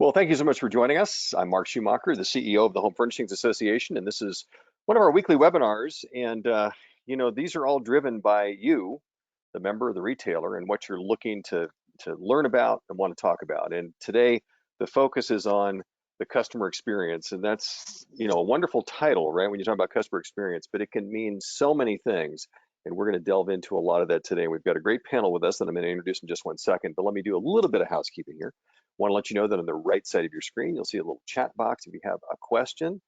Well, thank you so much for joining us. I'm Mark Schumacher, the CEO of the Home Furnishings Association, and this is one of our weekly webinars. And these are all driven by you, the member, the retailer, and what you're looking to learn about and want to talk about. And today, the focus is on the customer experience, and that's a wonderful title, right? When you talk about customer experience, but it can mean so many things. And we're going to delve into a lot of that today. We've got a great panel with us that I'm going to introduce in just one second, but let me do a little bit of housekeeping here. Want to let you know that on the right side of your screen, you'll see a little chat box. If you have a question,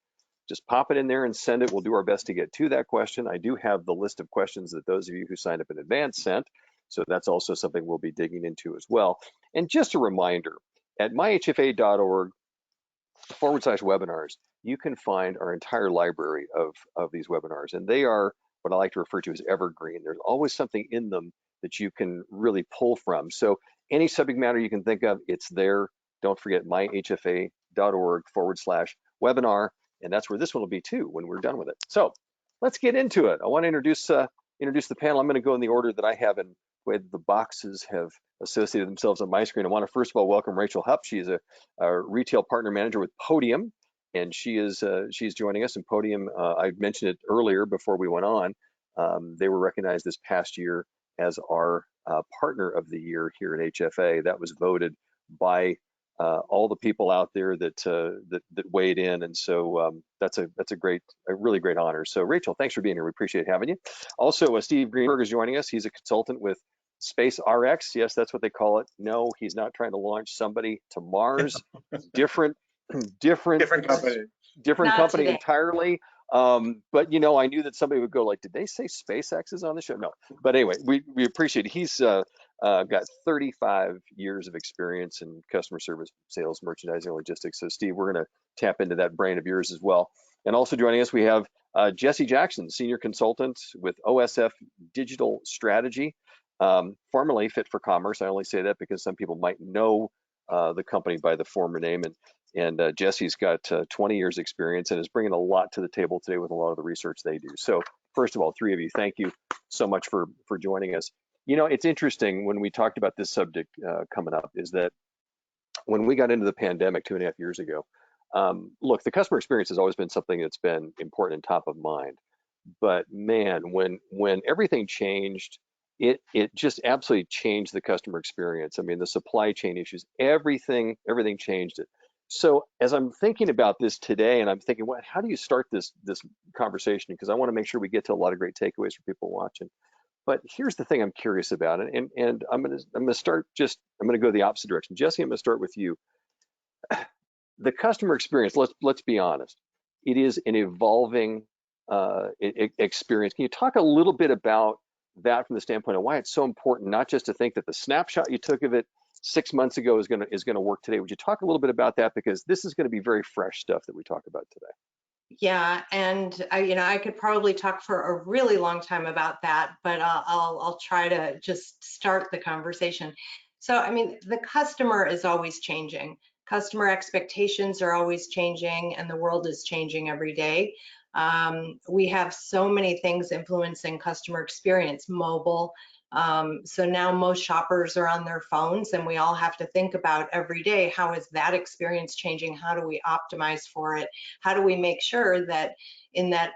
just pop it in there and send it. We'll do our best to get to that question. I do have the list of questions that those of you who signed up in advance sent. So that's also something we'll be digging into as well. And just a reminder, at myhfa.org/webinars, you can find our entire library of these webinars. And they are what I like to refer to as evergreen. There's always something in them that you can really pull from. So any subject matter you can think of, it's there. Don't forget myhfa.org/webinar, and that's where this one will be too when we're done with it. So let's get into it. I want to introduce the panel. I'm going to go in the order that I have and the way the boxes have associated themselves on my screen. I want to first of all welcome Rachel Hupp. She's a retail partner manager with Podium, and she's joining us. And Podium, I mentioned it earlier before we went on. They were recognized this past year as our partner of the year here at HFA. That was voted by all the people out there that weighed in, and so that's a really great honor. So Rachel, thanks for being here. We appreciate having you. Also, Steve Greenberg is joining us. He's a consultant with Space RX. Yes, that's what they call it. No, he's not trying to launch somebody to Mars. different company entirely. But I knew that somebody would go like, did they say SpaceX is on the show? No, but anyway, we appreciate it. He's got 35 years of experience in customer service, sales, merchandising, logistics. So Steve, we're going to tap into that brain of yours as well. And also joining us, we have Jesse Jackson, senior consultant with OSF Digital Strategy, formerly Fit for Commerce. I only say that because some people might know the company by the former name. And Jesse's got 20 years experience and is bringing a lot to the table today with a lot of the research they do. So first of all, three of you, thank you so much for joining us. It's interesting when we talked about this subject coming up is that when we got into the pandemic 2.5 years ago, look, the customer experience has always been something that's been important and top of mind. But man, when everything changed, it just absolutely changed the customer experience. I mean, the supply chain issues, everything changed it. So as I'm thinking about this today, and I'm thinking, how do you start this conversation? Because I want to make sure we get to a lot of great takeaways for people watching. But here's the thing I'm curious about, and I'm gonna start I'm gonna go the opposite direction. Jesse, I'm gonna start with you. The customer experience. Let's be honest. It is an evolving experience. Can you talk a little bit about that from the standpoint of why it's so important, not just to think that the snapshot you took of it 6 months ago is gonna work today? Would you talk a little bit about that, because this is going to be very fresh stuff that we talk about today? Yeah, and I could probably talk for a really long time about that, but I'll try to just start the conversation. So, I mean, the customer is always changing. Customer expectations are always changing, and the world is changing every day. We have so many things influencing customer experience, mobile. So now most shoppers are on their phones, and we all have to think about every day, how is that experience changing? How do we optimize for it? How do we make sure that in that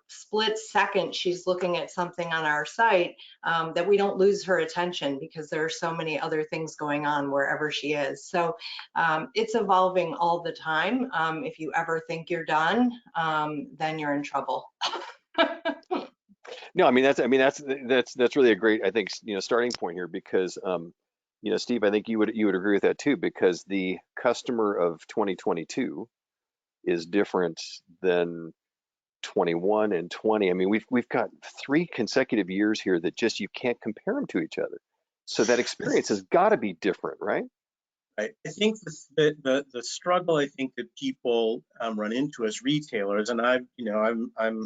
split second she's looking at something on our site, that we don't lose her attention because there are so many other things going on wherever she is. So it's evolving all the time. If you ever think you're done, then you're in trouble. No, I mean that's really a great, I think, starting point here, because Steve, I think you would agree with that too, because the customer of 2022 is different than 21 and 20. I mean, we've got 3 consecutive years here that just you can't compare them to each other. So that experience has got to be different, right? Right. I think the struggle I think that people run into as retailers, and I'm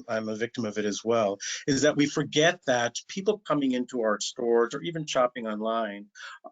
a victim of it as well, is that we forget that people coming into our stores or even shopping online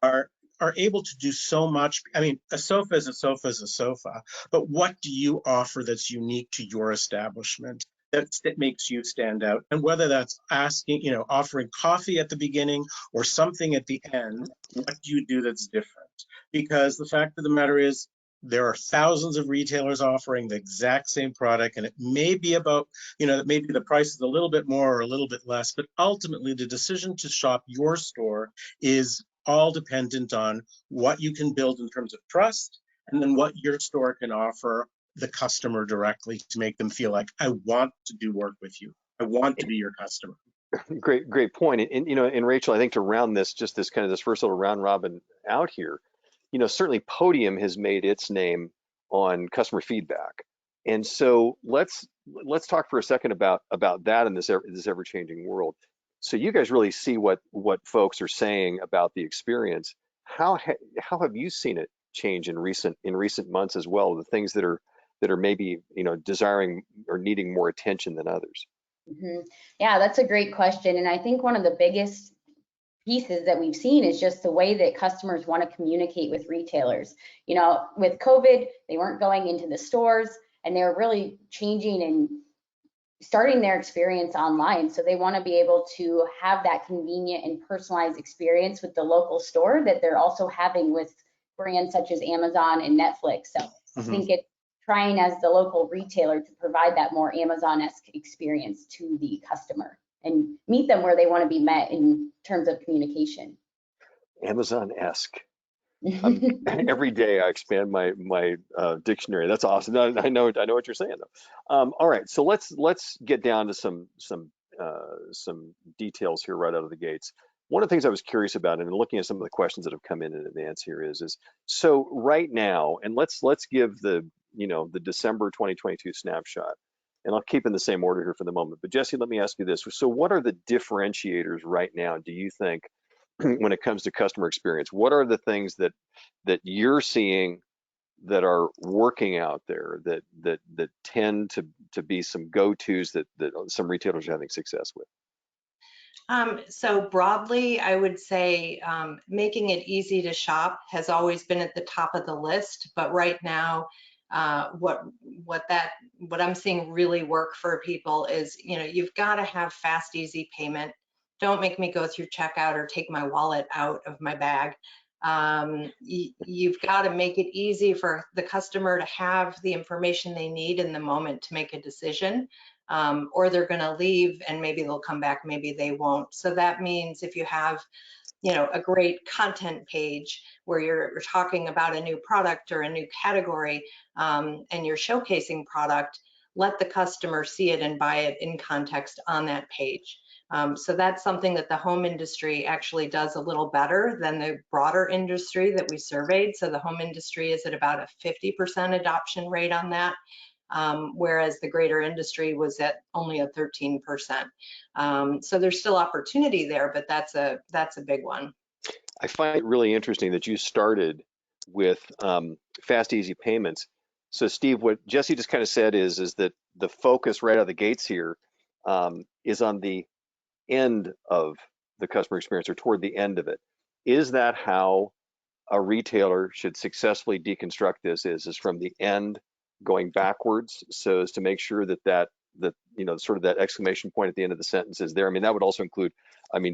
are able to do so much. I mean, a sofa is a sofa is a sofa, but what do you offer that's unique to your establishment? That makes you stand out? And whether that's offering coffee at the beginning or something at the end, what do you do that's different? Because the fact of the matter is, there are thousands of retailers offering the exact same product, and it may be about, maybe the price is a little bit more or a little bit less, but ultimately the decision to shop your store is all dependent on what you can build in terms of trust, and then what your store can offer the customer directly to make them feel like, I want to do work with you. I want to be your customer. Great point. And Rachel, I think to round this, just this kind of this first little round robin out here, certainly Podium has made its name on customer feedback. And so let's talk for a second about that in this ever-changing world. So you guys really see what folks are saying about the experience. How have you seen it change in recent months as well? The things that are maybe desiring or needing more attention than others. Yeah, that's a great question. And I think one of the biggest pieces that we've seen is just the way that customers want to communicate with retailers. With COVID, they weren't going into the stores, and they were really changing and starting their experience online. So they want to be able to have that convenient and personalized experience with the local store that they're also having with brands such as Amazon and Netflix. So I think it's trying as the local retailer to provide that more Amazon-esque experience to the customer and meet them where they want to be met in terms of communication. Amazon-esque. Every day I expand my dictionary. That's awesome. I know what you're saying though. All right, so let's get down to some details here right out of the gates. One of the things I was curious about, and looking at some of the questions that have come in advance here, is so right now, and let's give the December 2022 snapshot, and I'll keep in the same order here for the moment. But Jesse, let me ask you this: so what are the differentiators right now, do you think, when it comes to customer experience? What are the things that you're seeing that are working out there that tend to be some go-tos that some retailers are having success with? So broadly, I would say making it easy to shop has always been at the top of the list, but right now, what I'm seeing really work for people is, you've got to have fast, easy payment. Don't make me go through checkout or take my wallet out of my bag. You've got to make it easy for the customer to have the information they need in the moment to make a decision. Or they're going to leave and maybe they'll come back, maybe they won't. So that means if you have, a great content page where you're talking about a new product or a new category, and you're showcasing product, let the customer see it and buy it in context on that page. So that's something that the home industry actually does a little better than the broader industry that we surveyed. So the home industry is at about a 50% adoption rate on that. Whereas the greater industry was at only a 13%. So there's still opportunity there, but that's a big one. I find it really interesting that you started with fast, easy payments. So Steve, what Jesse just kind of said is that the focus right out of the gates here is on the end of the customer experience, or toward the end of it. Is that how a retailer should successfully deconstruct this? Is from the end going backwards, so as to make sure that sort of that exclamation point at the end of the sentence is there? I mean, that would also include,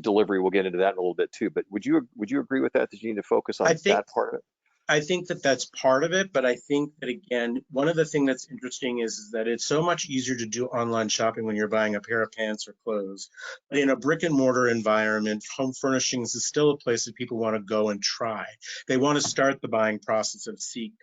delivery. We'll get into that in a little bit too. But would you agree with that you need to focus on that part of it? I think that that's part of it, but I think that, again, one of the things that's interesting is that it's so much easier to do online shopping when you're buying a pair of pants or clothes. But in a brick and mortar environment, home furnishings is still a place that people want to go and try. They want to start the buying process of seek,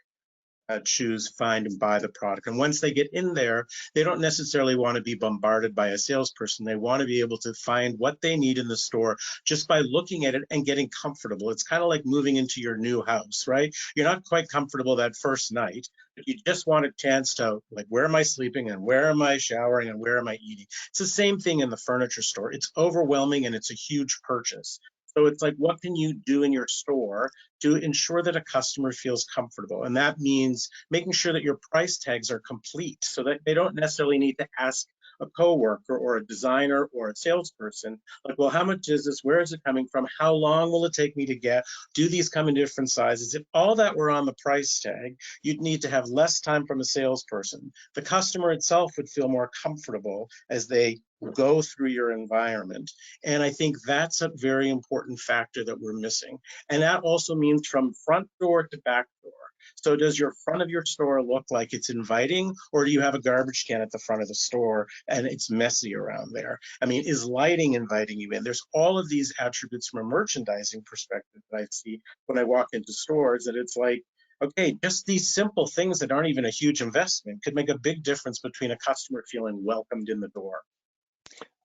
choose, find, and buy the product. And once they get in there, they don't necessarily want to be bombarded by a salesperson. They want to be able to find what they need in the store just by looking at it and getting comfortable. It's kind of like moving into your new house, right? You're not quite comfortable that first night, but you just want a chance to, like, where am I sleeping and where am I showering and where am I eating? It's the same thing in the furniture store. It's overwhelming and it's a huge purchase. So it's like, what can you do in your store to ensure that a customer feels comfortable? And that means making sure that your price tags are complete so that they don't necessarily need to ask a coworker or a designer or a salesperson, like, well, how much is this? Where is it coming from? How long will it take me to get? Do these come in different sizes? If all that were on the price tag, you'd need to have less time from a salesperson. The customer itself would feel more comfortable as they go through your environment. And I think that's a very important factor that we're missing. And that also means from front door to back door. So does your front of your store look like it's inviting, or do you have a garbage can at the front of the store and it's messy around there? I mean, is lighting inviting you in? There's all of these attributes from a merchandising perspective that I see when I walk into stores, that it's like, okay, just these simple things that aren't even a huge investment could make a big difference between a customer feeling welcomed in the door.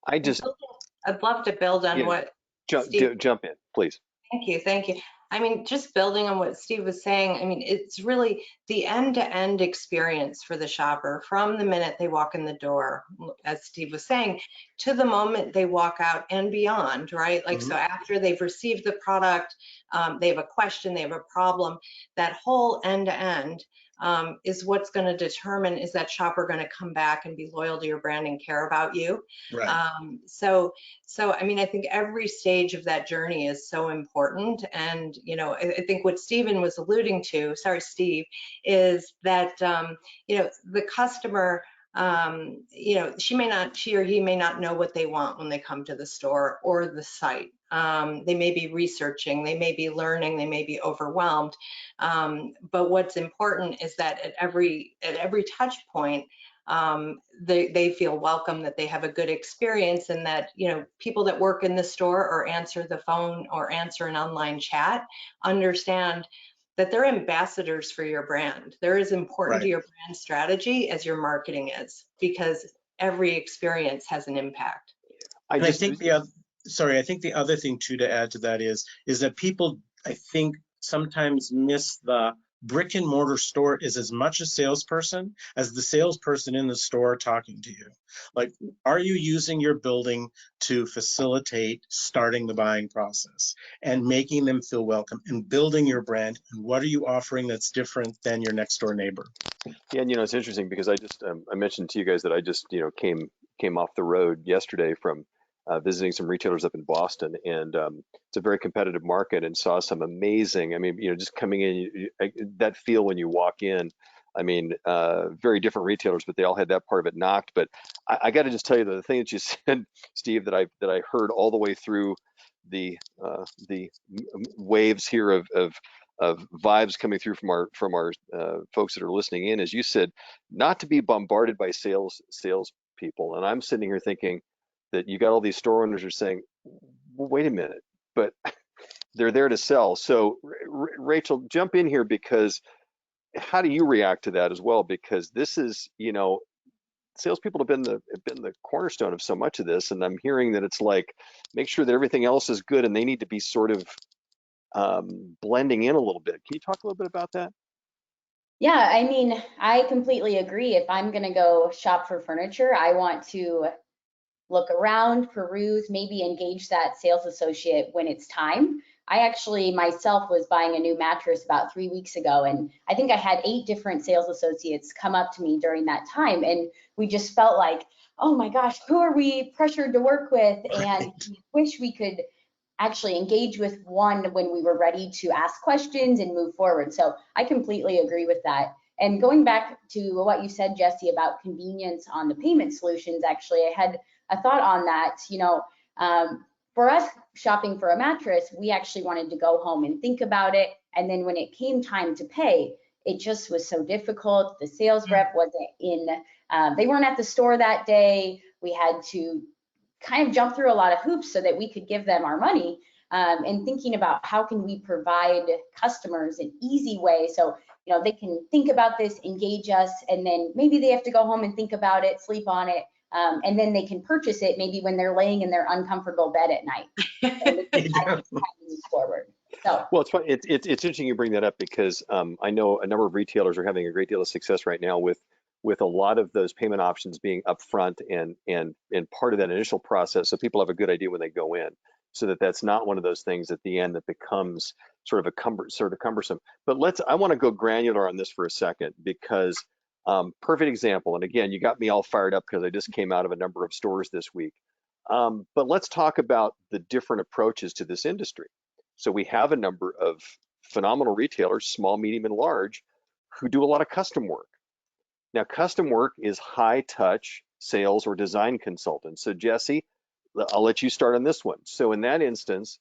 I just, I'd love to build on yeah, what jump, Steve. jump in, please. Thank you, thank you. I mean, just building on what Steve was saying, I mean, it's really the end-to-end experience for the shopper from the minute they walk in the door, as Steve was saying, to the moment they walk out and beyond, right? Like, so after they've received the product, they have a question, they have a problem, that whole end-to-end is what's going to determine, is that shopper going to come back and be loyal to your brand and care about you? Right. So I mean, I think every stage of that journey is so important. And, you know, I think what Stephen was alluding to, sorry, Steve, is that, you know, the customer, you know, she or he may not know what they want when they come to the store or the site. They may be researching, they may be learning, they may be overwhelmed. But what's important is that at every touch point, they feel welcome, that they have a good experience, and that, you know, people that work in the store or answer the phone or answer an online chat understand that they're ambassadors for your brand. They're as important to your brand strategy as your marketing is, because every experience has an impact. I think the other thing too to add to that is that people, I think, sometimes miss the brick and mortar store is as much a salesperson as the salesperson in the store talking to you. Like, are you using your building to facilitate starting the buying process and making them feel welcome and building your brand? And what are you offering that's different than your next door neighbor? Yeah, and you know, it's interesting because I just I mentioned to you guys that I just, you know, came off the road yesterday from visiting some retailers up in Boston, and it's a very competitive market, and saw some amazing, I mean, you know, just coming in, that feel when you walk in, I mean, very different retailers, but they all had that part of it knocked. But I got to just tell you, the thing that you said, Steve, that I heard all the way through the waves here of vibes coming through from our folks that are listening in, as you said, not to be bombarded by sales people. And I'm sitting here thinking that you got all these store owners are saying, well, wait a minute, but they're there to sell. So Rachel, jump in here, because how do you react to that as well? Because this is, you know, salespeople have been the cornerstone of so much of this, and I'm hearing that it's like, make sure that everything else is good, and they need to be sort of blending in a little bit. Can you talk a little bit about that? Yeah, I mean, I completely agree. If I'm going to go shop for furniture, I want to look around, peruse, maybe engage that sales associate when it's time. I actually myself was buying a new mattress about 3 weeks ago, and I think I had 8 different sales associates come up to me during that time, and we just felt like, oh my gosh, who are we pressured to work with? And we wish we could actually engage with one when we were ready to ask questions and move forward. So I completely agree with that. And going back to what you said, Jesse, about convenience on the payment solutions, actually, I had a thought on that. You know, for us shopping for a mattress, we actually wanted to go home and think about it. And then when it came time to pay, it just was so difficult. The sales rep wasn't in, they weren't at the store that day. We had to kind of jump through a lot of hoops so that we could give them our money, and thinking about how can we provide customers an easy way so, you know, they can think about this, engage us, and then maybe they have to go home and think about it, sleep on it, and then they can purchase it maybe when they're laying in their uncomfortable bed at night. And we can move forward. So. Well, it's fun. It's interesting you bring that up, because I know a number of retailers are having a great deal of success right now with a lot of those payment options being upfront and part of that initial process, so people have a good idea when they go in, so that that's not one of those things at the end that becomes sort of cumbersome. But I want to go granular on this for a second, because perfect example. And again, you got me all fired up because I just came out of a number of stores this week. But let's talk about the different approaches to this industry. So we have a number of phenomenal retailers, small, medium, and large, who do a lot of custom work. Now, custom work is high touch sales or design consultants. So Jesse, I'll let you start on this one. So in that instance,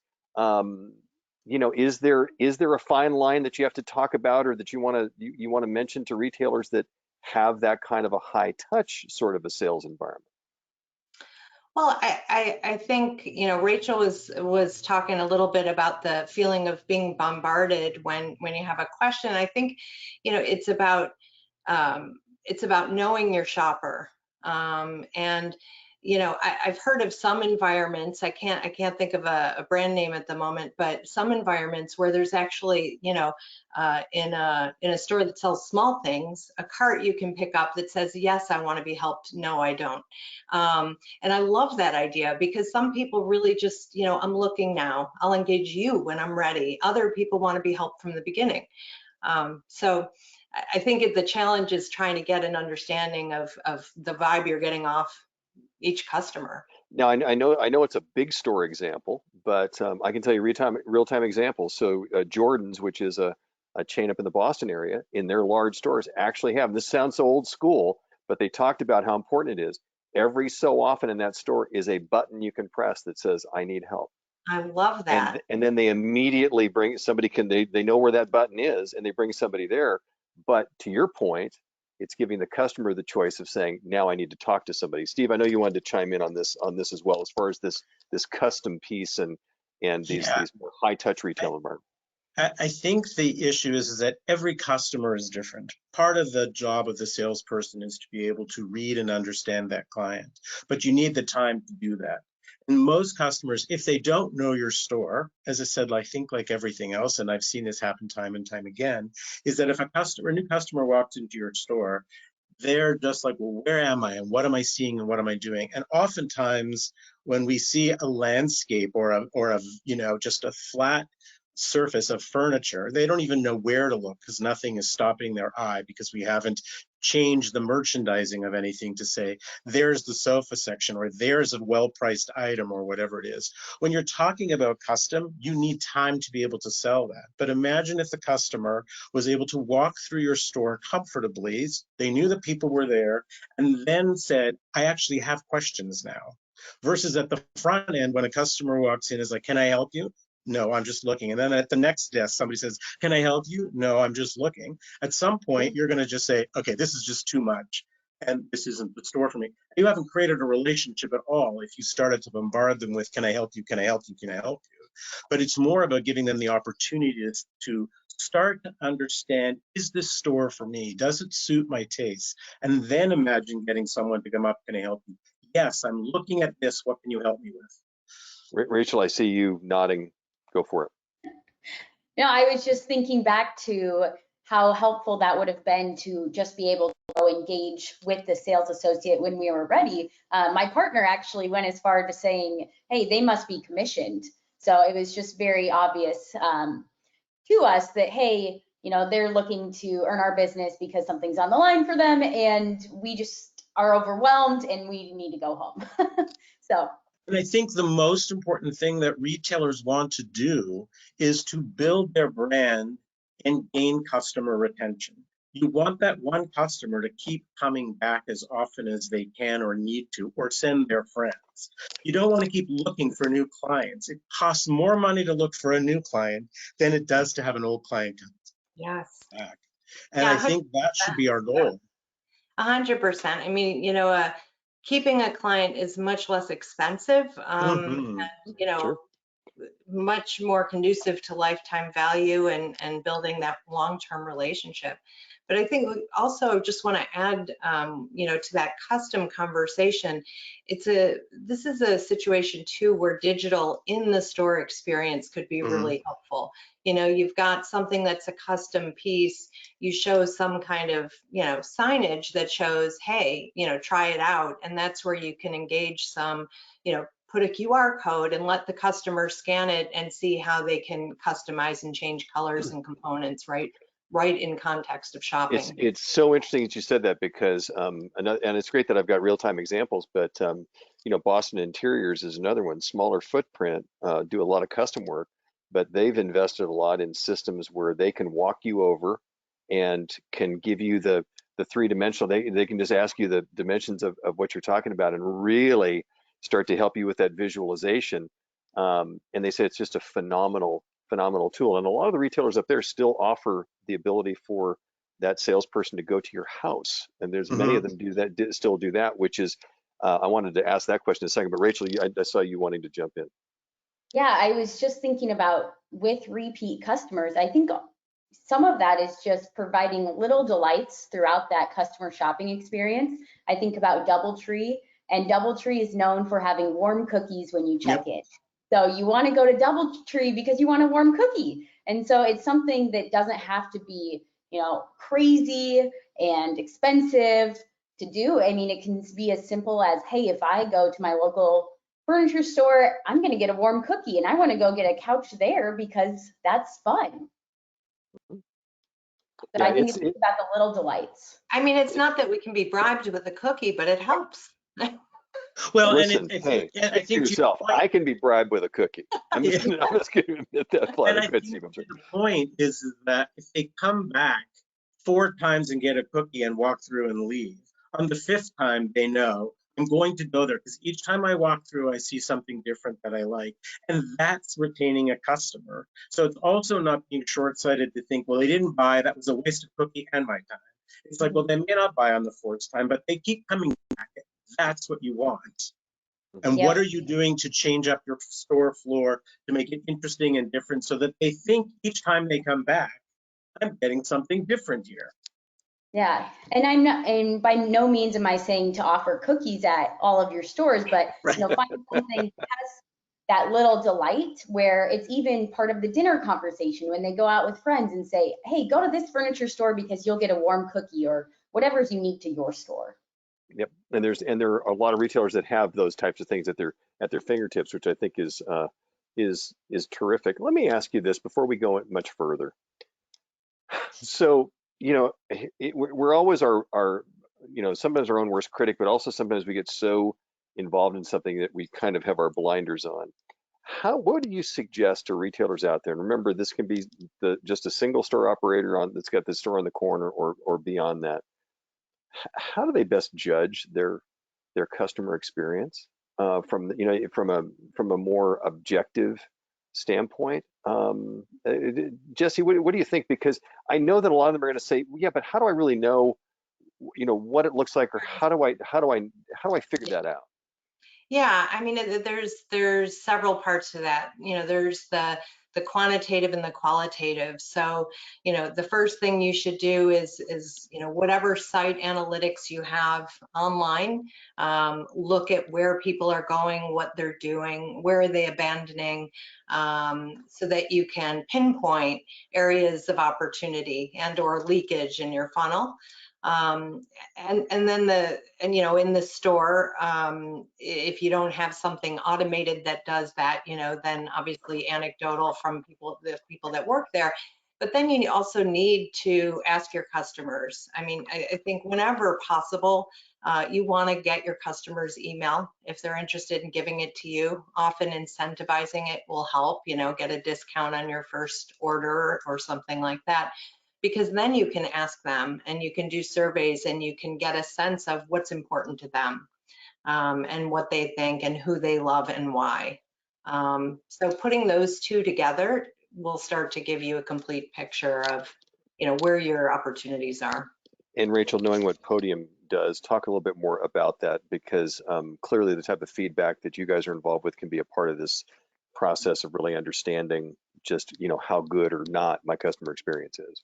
you know, is there a fine line that you have to talk about, or that you want to mention to retailers that have that kind of a high touch sort of a sales environment? Well, I think, you know, Rachel was talking a little bit about the feeling of being bombarded when you have a question. I think, you know, it's about knowing your shopper. And, you know, I've heard of some environments, I can't think of a brand name at the moment, but some environments where there's actually, you know, in a store that sells small things, a cart you can pick up that says, yes, I want to be helped. No, I don't. And I love that idea, because some people really just, you know, I'm looking now, I'll engage you when I'm ready. Other people want to be helped from the beginning. So I think the challenge is trying to get an understanding of the vibe you're getting off each customer. Now, I know it's a big store example, but I can tell you real-time examples. So Jordan's, which is a chain up in the Boston area, in their large stores actually have, this sounds so old school, but they talked about how important it is. Every so often in that store is a button you can press that says, I need help. I love that. And then they immediately bring somebody, they know where that button is, and they bring somebody there. But to your point, it's giving the customer the choice of saying, now I need to talk to somebody. Steve, I know you wanted to chime in on this as well, as far as this custom piece and these more high touch retail environment. I think the issue is that every customer is different. Part of the job of the salesperson is to be able to read and understand that client, but you need the time to do that. And most customers, if they don't know your store, as I said, I think like everything else, and I've seen this happen time and time again, is that if a new customer walks into your store, they're just like, well, where am I and what am I seeing and what am I doing? And oftentimes when we see a landscape or a you know, just a flat surface of furniture, they don't even know where to look, because nothing is stopping their eye, because we haven't changed the merchandising of anything to say, there's the sofa section, or there's a well-priced item, or whatever it is. When you're talking about custom, you need time to be able to sell that. But imagine if the customer was able to walk through your store comfortably, they knew that people were there, and then said, I actually have questions now. Versus at the front end, when a customer walks in, is like, can I help you? No, I'm just looking. And then at the next desk, somebody says, can I help you? No, I'm just looking. At some point, you're going to just say, okay, this is just too much, and this isn't the store for me. You haven't created a relationship at all if you started to bombard them with, can I help you? Can I help you? Can I help you? But it's more about giving them the opportunity to start to understand, is this store for me? Does it suit my taste? And then imagine getting someone to come up, can I help you? Yes, I'm looking at this. What can you help me with? Rachel, I see you nodding. Go for it. No, I was just thinking back to how helpful that would have been to just be able to go engage with the sales associate when we were ready. My partner actually went as far to saying, hey, they must be commissioned. So it was just very obvious to us that, hey, you know, they're looking to earn our business because something's on the line for them, and we just are overwhelmed and we need to go home. So. And I think the most important thing that retailers want to do is to build their brand and gain customer retention. You want that one customer to keep coming back as often as they can or need to, or send their friends. You don't want to keep looking for new clients. It costs more money to look for a new client than it does to have an old client come back. And yeah, I think that should be our goal. 100%. I mean, you know, keeping a client is much less expensive, and, you know, sure, much more conducive to lifetime value and building that long-term relationship. But I think we also just want to add, you know, to that custom conversation, this is a situation too where digital in the store experience could be really helpful. You know, you've got something that's a custom piece, you show some kind of, you know, signage that shows, hey, you know, try it out. And that's where you can engage some, you know, put a QR code and let the customer scan it and see how they can customize and change colors and components, right in context of shopping. It's so interesting that you said that, because and it's great that I've got real-time examples, but you know, Boston Interiors is another one, smaller footprint, do a lot of custom work, but they've invested a lot in systems where they can walk you over and can give you the three-dimensional, they can just ask you the dimensions of what you're talking about and really start to help you with that visualization. And they say it's just a phenomenal phenomenal tool. And a lot of the retailers up there still offer the ability for that salesperson to go to your house. And there's many of them still do that, which is, I wanted to ask that question in a second, but Rachel, I saw you wanting to jump in. Yeah, I was just thinking about with repeat customers, I think some of that is just providing little delights throughout that customer shopping experience. I think about DoubleTree, and DoubleTree is known for having warm cookies when you check in. So you want to go to DoubleTree because you want a warm cookie. And so it's something that doesn't have to be, you know, crazy and expensive to do. I mean, it can be as simple as, hey, if I go to my local furniture store, I'm going to get a warm cookie and I want to go get a couch there because that's fun. But I think it's about the little delights. I mean, it's not that we can be bribed with a cookie, but it helps. Well, listen, and hey, I think to yourself, I can be bribed with a cookie. I'm just going to admit that. And I think the point is that if they come back 4 times and get a cookie and walk through and leave, on the 5th time they know I'm going to go there because each time I walk through, I see something different that I like. And that's retaining a customer. So it's also not being short-sighted to think, well, they didn't buy, that was a waste of cookie and my time. It's like, well, they may not buy on the 4th time, but they keep coming back. That's what you want. And what are you doing to change up your store floor to make it interesting and different so that they think each time they come back, I'm getting something different here. Yeah, and I'm not, and by no means am I saying to offer cookies at all of your stores, but you know, find something that has that little delight where it's even part of the dinner conversation when they go out with friends and say, hey, go to this furniture store because you'll get a warm cookie or whatever's unique to your store. Yep, and there are a lot of retailers that have those types of things at their fingertips, which I think is terrific. Let me ask you this before we go much further. So, you know, we're always our you know, sometimes our own worst critic, but also sometimes we get so involved in something that we kind of have our blinders on. What do you suggest to retailers out there? And remember, this can be just a single store operator that's got the store on the corner or beyond that. How do they best judge their customer experience from a more objective standpoint? Jesse, what do you think? Because I know that a lot of them are going to say, yeah, but how do I really know, you know, what it looks like, or how do I figure that out? Yeah, I mean, there's several parts to that. You know, there's the quantitative and the qualitative. So, you know, the first thing you should do is you know, whatever site analytics you have online, look at where people are going, what they're doing, where are they abandoning, so that you can pinpoint areas of opportunity and or leakage in your funnel. And then you know, in the store, if you don't have something automated that does that, you know, then obviously anecdotal from the people that work there. But then you also need to ask your customers. I mean, I think whenever possible, you want to get your customers' email if they're interested in giving it to you. Often incentivizing it will help, you know, get a discount on your first order or something like that. Because then you can ask them and you can do surveys and you can get a sense of what's important to them, and what they think and who they love and why. So putting those two together will start to give you a complete picture of, you know, where your opportunities are. And Rachel, knowing what Podium does, talk a little bit more about that, because clearly the type of feedback that you guys are involved with can be a part of this process of really understanding just, you know, how good or not my customer experience is.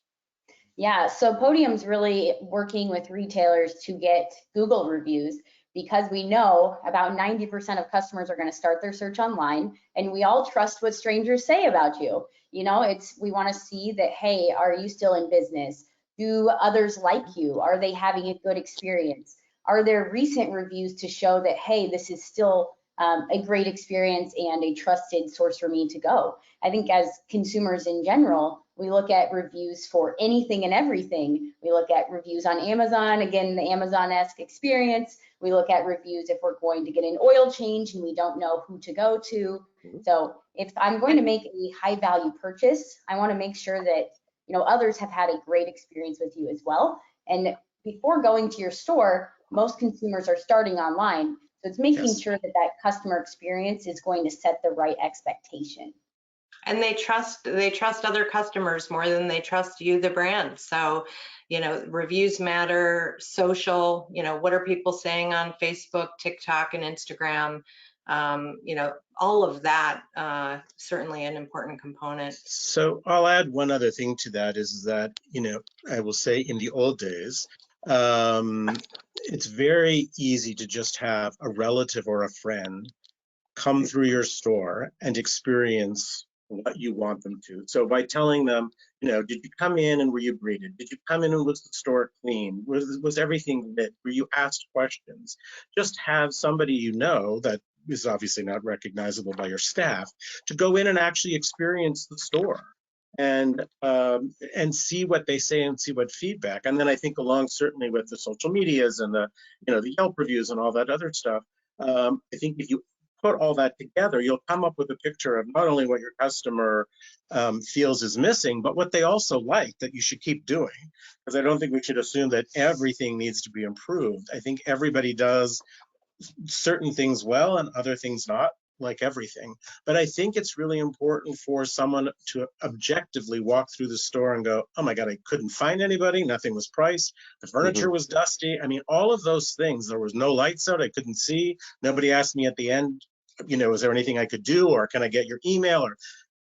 Yeah, so Podium's really working with retailers to get Google reviews because we know about 90% of customers are going to start their search online, and we all trust what strangers say about you. You know, we want to see that, hey, are you still in business? Do others like you? Are they having a good experience? Are there recent reviews to show that, hey, this is still a great experience and a trusted source for me to go? I think as consumers in general, we look at reviews for anything and everything. We look at reviews on Amazon, again, the Amazon-esque experience. We look at reviews if we're going to get an oil change and we don't know who to go to. So if I'm going to make a high value purchase, I want to make sure that, you know, others have had a great experience with you as well. And before going to your store, most consumers are starting online. So it's making sure that that customer experience is going to set the right expectation. And they trust other customers more than they trust you, the brand. So, you know, reviews matter, social, you know, what are people saying on Facebook, TikTok, and Instagram? You know, all of that, certainly an important component. So I'll add one other thing to that is that, you know, I will say in the old days, it's very easy to just have a relative or a friend come through your store and experience what you want them to. So by telling them, you know, did you come in and were you greeted? Did you come in and was the store clean? Was everything lit? Were you asked questions? Just have somebody you know that is obviously not recognizable by your staff to go in and actually experience the store and see what they say and see what feedback. And then I think along certainly with the social medias and the, you know, the Yelp reviews and all that other stuff, I think if you put all that together, you'll come up with a picture of not only what your customer feels is missing, but what they also like that you should keep doing. Because I don't think we should assume that everything needs to be improved. I think everybody does certain things well and other things not, like everything. But I think it's really important for someone to objectively walk through the store and go, oh my God, I couldn't find anybody. Nothing was priced. The furniture was dusty. I mean, all of those things. There was no lights out. I couldn't see. Nobody asked me at the end, you know, is there anything I could do, or can I get your email? Or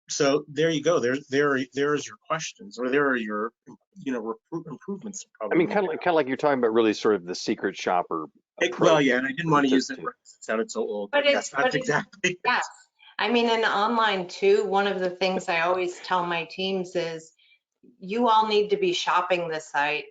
so there you go. There's your questions, or there are your, you know, improvements. I mean, kind of like you're talking about really sort of the secret shopper approach. Well, yeah, and I didn't want to use that word. It sounded so old. But yes, that's exactly. Yes. I mean, in online too, one of the things I always tell my teams is you all need to be shopping the site.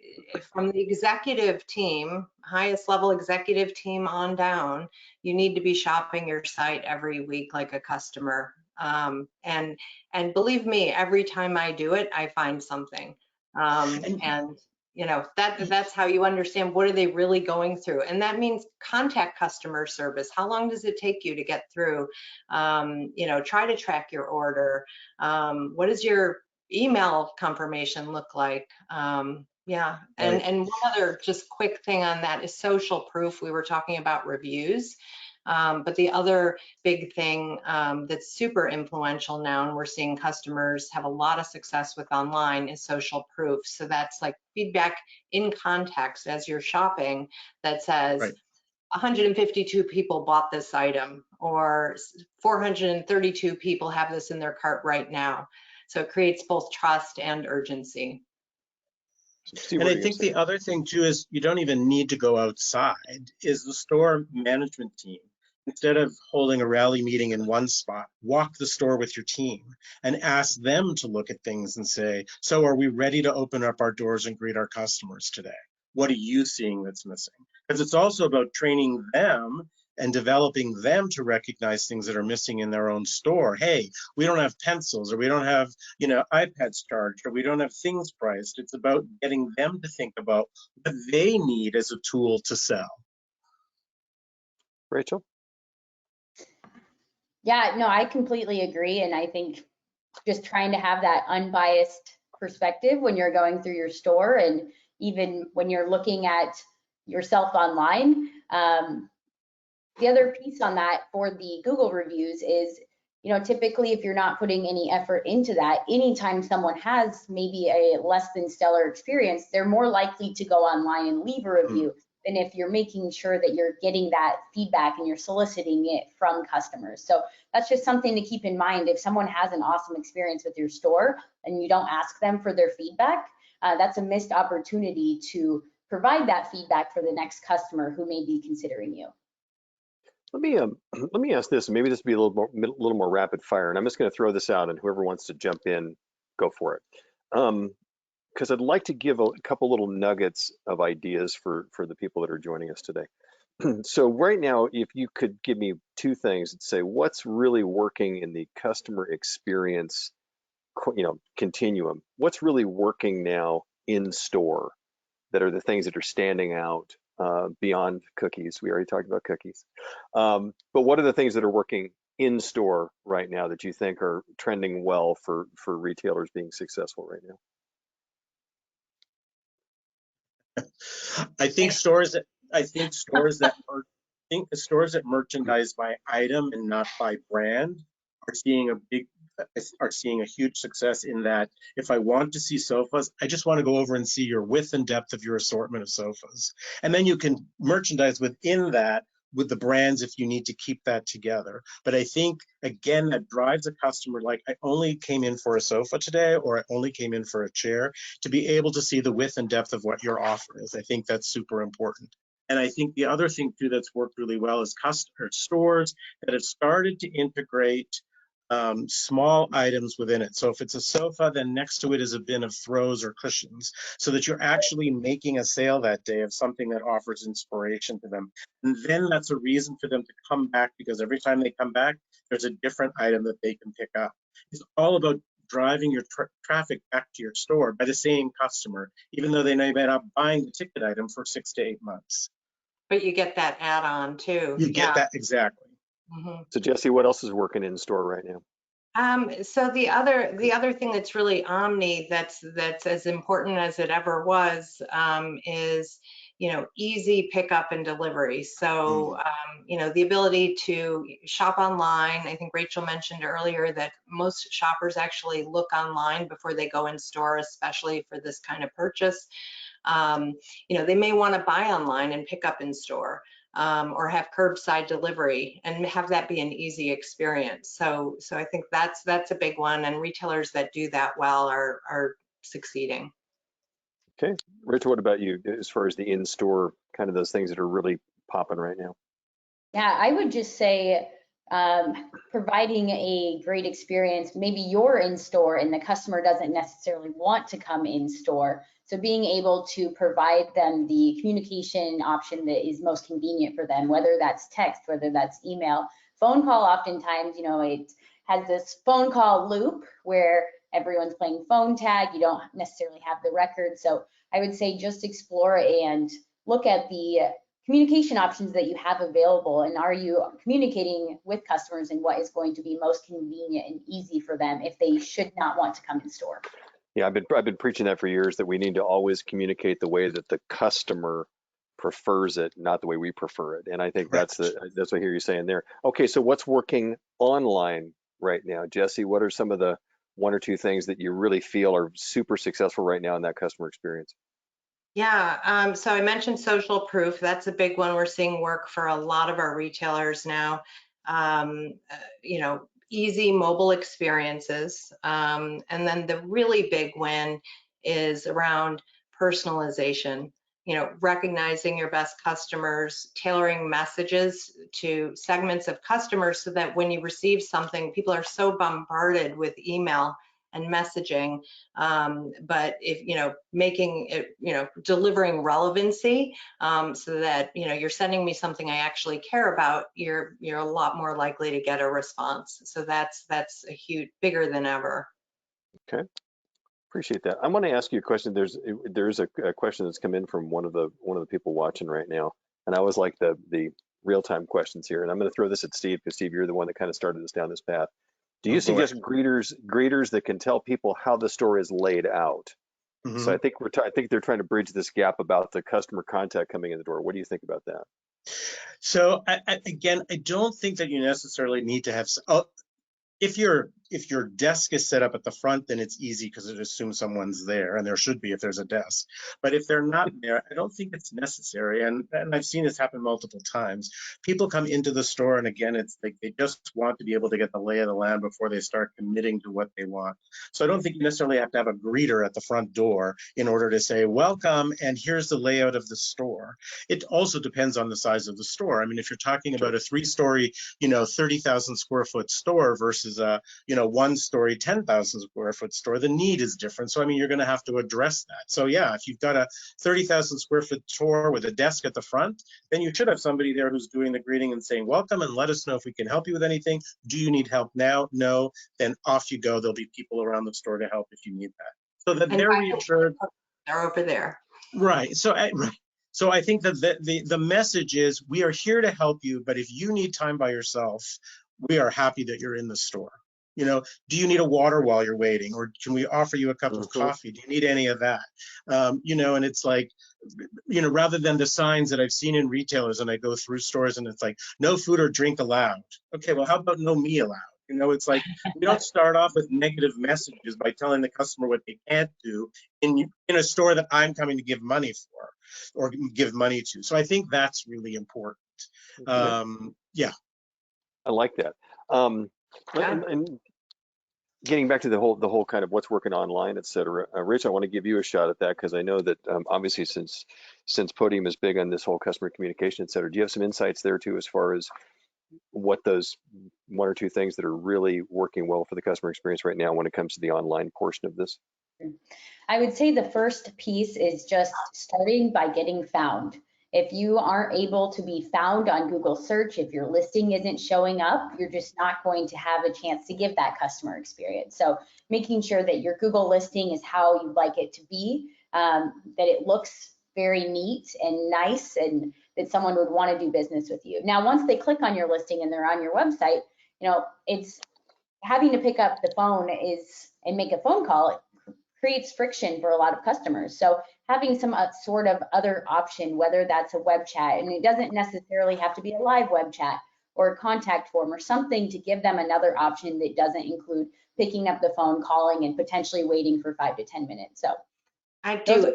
From the executive team, highest level executive team on down, you need to be shopping your site every week like a customer. And believe me, every time I do it, I find something. And you know, that's how you understand what are they really going through. And that means contact customer service. How long does it take you to get through? You know, try to track your order. What does your email confirmation look like? Yeah, and one other just quick thing on that is social proof. We were talking about reviews. But the other big thing that's super influential now, and we're seeing customers have a lot of success with online, is social proof. So that's like feedback in context as you're shopping that says, right, 152 people bought this item, or 432 people have this in their cart right now. So it creates both trust and urgency. And I think the other thing too is you don't even need to go outside, is the store management team. Instead of holding a rally meeting in one spot, walk the store with your team and ask them to look at things and say, so are we ready to open up our doors and greet our customers today? What are you seeing that's missing? Because it's also about training them and developing them to recognize things that are missing in their own store. Hey, we don't have pencils, or we don't have, you know, iPads charged, or we don't have things priced. It's about getting them to think about what they need as a tool to sell. Rachel? Yeah, no, I completely agree. And I think just trying to have that unbiased perspective when you're going through your store, and even when you're looking at yourself online. The other piece on that for the Google reviews is, you know, typically if you're not putting any effort into that, anytime someone has maybe a less than stellar experience, they're more likely to go online and leave a review than if you're making sure that you're getting that feedback and you're soliciting it from customers. So that's just something to keep in mind. If someone has an awesome experience with your store and you don't ask them for their feedback, that's a missed opportunity to provide that feedback for the next customer who may be considering you. Let me ask this, and maybe this will be a little more rapid fire, and I'm just going to throw this out, and whoever wants to jump in, go for it. Because I'd like to give a couple little nuggets of ideas for the people that are joining us today. So right now, if you could give me two things and say what's really working in the customer experience, you know, continuum, what's really working now in store that are the things that are standing out beyond cookies. We already talked about cookies. But what are the things that are working in store right now that you think are trending well for retailers being successful right now? I think stores that merchandise by item and not by brand are seeing a big are seeing a huge success in that if I want to see sofas, I just want to go over and see your width and depth of your assortment of sofas. And then you can merchandise within that with the brands if you need to keep that together. But I think, again, that drives a customer like, I only came in for a sofa today, or I only came in for a chair, to be able to see the width and depth of what your offer is. I think that's super important. And I think the other thing too that's worked really well is customer stores that have started to integrate small items within it. So if it's a sofa, then next to it is a bin of throws or cushions, so that you're actually making a sale that day of something that offers inspiration to them. And then that's a reason for them to come back, because every time they come back, there's a different item that they can pick up. It's all about driving your traffic back to your store by the same customer, even though they may not buying the ticket item for 6 to 8 months. But you get that add-on too. You get that, exactly. Mm-hmm. So Jesse, what else is working in store right now? So the other thing that's really omni that's as important as it ever was is, you know, easy pickup and delivery. So you know, the ability to shop online. I think Rachel mentioned earlier that most shoppers actually look online before they go in store, especially for this kind of purchase. You know, they may want to buy online and pick up in store. Or have curbside delivery and have that be an easy experience. So I think that's a big one, and retailers that do that well are succeeding. Okay, Rachel, what about you as far as the in-store kind of those things that are really popping right now? Yeah, I would just say providing a great experience. Maybe you're in store and the customer doesn't necessarily want to come in store. So being able to provide them the communication option that is most convenient for them, whether that's text, whether that's email, phone call. Oftentimes, you know, it has this phone call loop where everyone's playing phone tag. You don't necessarily have the record. So I would say just explore and look at the communication options that you have available, and are you communicating with customers in what is going to be most convenient and easy for them if they should not want to come in store. Yeah, I've been preaching that for years, that we need to always communicate the way that the customer prefers it, not the way we prefer it. And I think that's what I hear you saying there. Okay, so what's working online right now, Jesse? What are some of the one or two things that you really feel are super successful right now in that customer experience? Yeah, so I mentioned social proof. That's a big one. We're seeing work for a lot of our retailers now. You know, easy mobile experiences. And then the really big win is around personalization. You know, recognizing your best customers, tailoring messages to segments of customers so that when you receive something, people are so bombarded with email and messaging, but if, you know, making it, you know, delivering relevancy so that, you know, you're sending me something I actually care about, you're a lot more likely to get a response. So that's a huge, bigger than ever. Okay, appreciate that. I want to ask you a question. There's a question that's come in from one of the people watching right now, and I always like the real-time questions here. And I'm going to throw this at Steve, because Steve, you're the one that kind of started us down this path. Do you suggest greeters that can tell people how the store is laid out? Mm-hmm. So I think I think they're trying to bridge this gap about the customer contact coming in the door. What do you think about that? So again, I don't think that you necessarily need to have. If your desk is set up at the front, then it's easy because it assumes someone's there, and there should be if there's a desk. But if they're not there, I don't think it's necessary. And I've seen this happen multiple times. People come into the store, and again, it's like they just want to be able to get the lay of the land before they start committing to what they want. So I don't think you necessarily have to have a greeter at the front door in order to say, welcome, and here's the layout of the store. It also depends on the size of the store. I mean, if you're talking about a 3-story, 30,000 square foot store versus a, 1-story, 10,000 square foot store, the need is different. So, I mean, you're going to have to address that. So, yeah, if you've got a 30,000 square foot store with a desk at the front, then you should have somebody there who's doing the greeting and saying, welcome, and let us know if we can help you with anything. Do you need help now? No. Then off you go. There'll be people around the store to help if you need that. So that they're reassured. They're over there. Right. So I think that the message is, we are here to help you, but if you need time by yourself, we are happy that you're in the store. Do you need a water while you're waiting, or can we offer you a cup of coffee? Do you need any of that? And it's like, rather than the signs that I've seen in retailers, and I go through stores and it's like, no food or drink allowed. Okay, well, how about no me allowed? You know, it's like we don't start off with negative messages by telling the customer what they can't do in a store that I'm coming to give money for or give money to. So I think that's really important. Yeah. I like that. Um, and getting back to the whole kind of what's working online, et cetera. Rich, I want to give you a shot at that because I know that obviously since Podium is big on this whole customer communication, et cetera, do you have some insights there too as far as what those one or two things that are really working well for the customer experience right now when it comes to the online portion of this? I would say the first piece is just starting by getting found. If you aren't able to be found on Google search, if your listing isn't showing up, you're just not going to have a chance to give that customer experience. So making sure that your Google listing is how you'd like it to be, that it looks very neat and nice, and that someone would want to do business with you. Now, once they click on your listing and they're on your website, you know, it's having to pick up the phone and make a phone call creates friction for a lot of customers. So having some sort of other option, whether that's a web chat, and it doesn't necessarily have to be a live web chat or a contact form or something to give them another option that doesn't include picking up the phone, calling, and potentially waiting for 5 to 10 minutes. So I do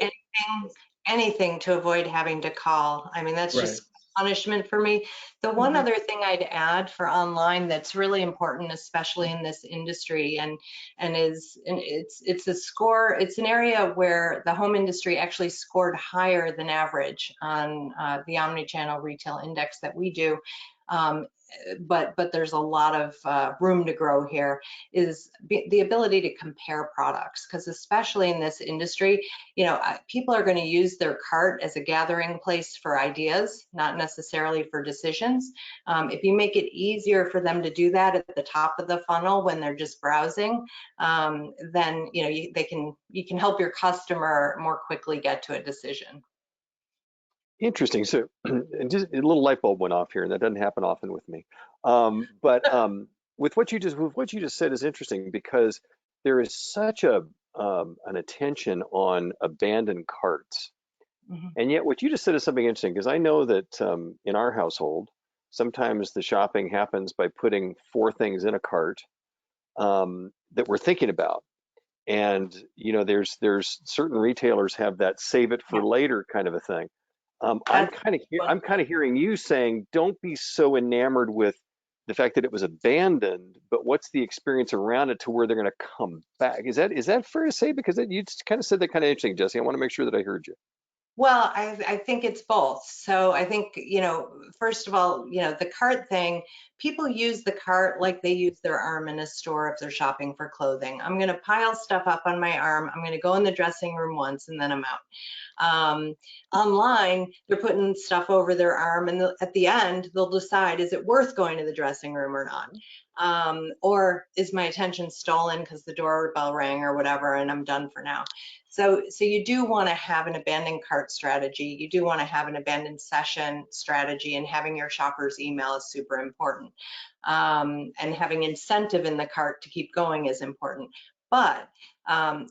anything to avoid having to call. I mean, that's just punishment for me. The one other thing I'd add for online that's really important, especially in this industry, and it's a score. It's an area where the home industry actually scored higher than average on the omnichannel retail index that we do. But there's a lot of room to grow here, is the ability to compare products, because especially in this industry, you know, people are going to use their cart as a gathering place for ideas, not necessarily for decisions. If you make it easier for them to do that at the top of the funnel when they're just browsing, then you know you can help your customer more quickly get to a decision. Interesting. So just a little light bulb went off here, and that doesn't happen often with me. But with what you just said is interesting because there is such an attention on abandoned carts, and yet what you just said is something interesting because I know that in our household, sometimes the shopping happens by putting 4 things in a cart that we're thinking about. And you know, there's certain retailers have that save it for later kind of a thing. I'm kind of hearing you saying, don't be so enamored with the fact that it was abandoned, but what's the experience around it to where they're going to come back? Is that fair to say? Because you kind of said that kind of interesting, Jesse. I want to make sure that I heard you. Well, I think it's both. So I think, you know, first of all, you know, the cart thing, people use the cart like they use their arm in a store if they're shopping for clothing. I'm going to pile stuff up on my arm. I'm going to go in the dressing room once and then I'm out. Online, they're putting stuff over their arm, and at the end, they'll decide, is it worth going to the dressing room or not? Or is my attention stolen because the doorbell rang or whatever, and I'm done for now. So you do want to have an abandoned cart strategy. You do want to have an abandoned session strategy, and having your shopper's email is super important. And having incentive in the cart to keep going is important. But